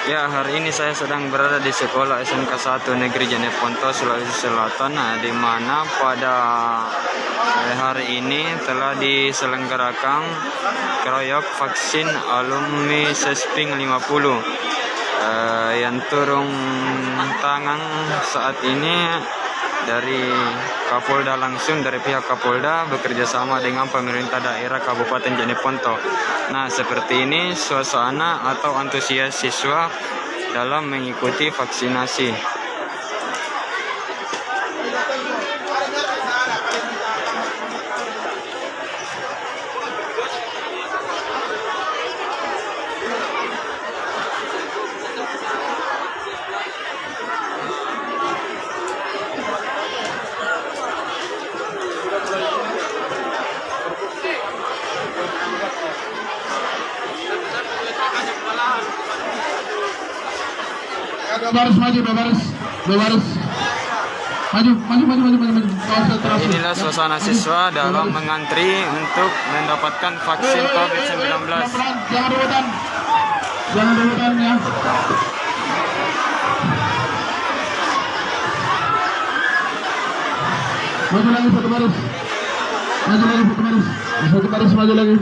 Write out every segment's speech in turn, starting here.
Ya, hari ini saya sedang berada di sekolah SMK 1 Negeri Jeneponto, Sulawesi Selatan, di mana pada hari ini telah diselenggarakan keroyok vaksin alumni Sesping 50 yang turun tangan saat ini dari Kapolda, langsung dari pihak Kapolda bekerja sama dengan pemerintah daerah Kabupaten Jeneponto. Nah, seperti ini suasana atau antusias siswa dalam mengikuti vaksinasi. Dua baris maju, dua baris. Maju. Inilah suasana siswa dalam mengantri untuk mendapatkan vaksin COVID-19. Jangan rebutan ya. Maju lagi satu baris. Satu baris maju lagi.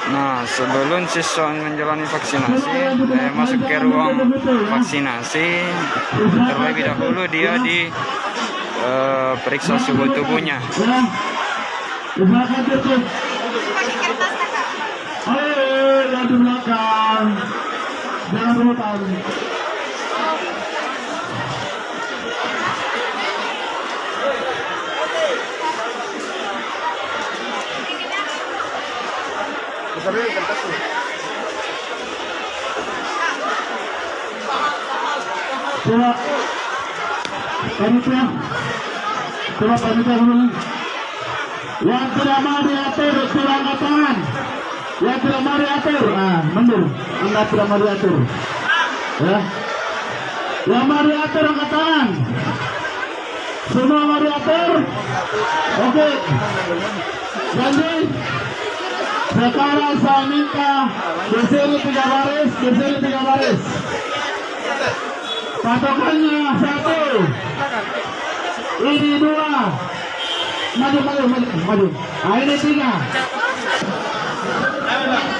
Nah, sebelum siswa menjalani vaksinasi, masuk ke ruang vaksinasi, terlebih dahulu dia diperiksa suhu tubuhnya. Jangan rebutan. Coba panitia dulu. Yang tidak mau diatur sudah angkat tangan. Yang tidak mau diatur, mundur. Anda tidak mau diatur. Ya. Yang mau diatur angkat tangan. Semua mau diatur. Oke. Jadi sekarang saya minta berseri tiga baris. Patokannya 1. Ini 2. Maju. Ini 3.